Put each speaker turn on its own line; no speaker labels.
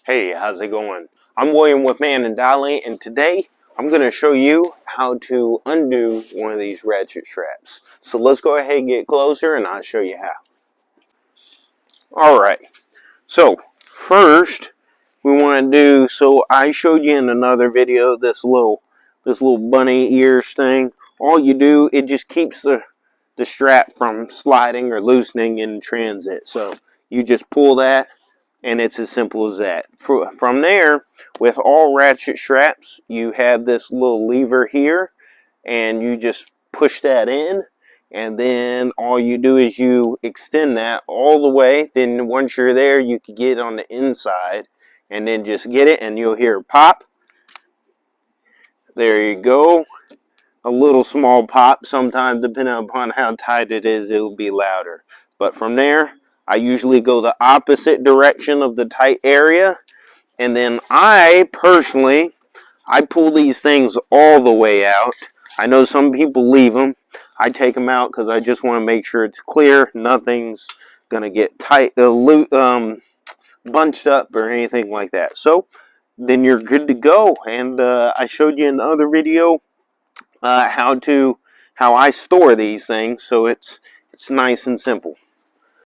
Hey, how's it going? I'm William with Man and Dolly, and today I'm going to show you how to undo one of these ratchet straps. So let's go ahead and get closer and I'll show you how. Alright, so first we want to do, so I showed you in another video this little bunny ears thing. All you do, it just keeps the strap from sliding or loosening in transit. So you just pull that, and it's as simple as that. From there, with all ratchet straps, you have this little lever here, and you just push that in, and then all you do is you extend that all the way. Then once you're there, you can get on the inside, and then just get it, and you'll hear pop. There you go. A little small pop. Sometimes, depending upon how tight it is, it will be louder. But from there, I usually go the opposite direction of the tight area. And then I personally, I pull these things all the way out. I know some people leave them. I take them out because I just want to make sure it's clear. Nothing's going to get tight, bunched up or anything like that. So then you're good to go. And I showed you in the other video how I store these things, so it's nice and simple.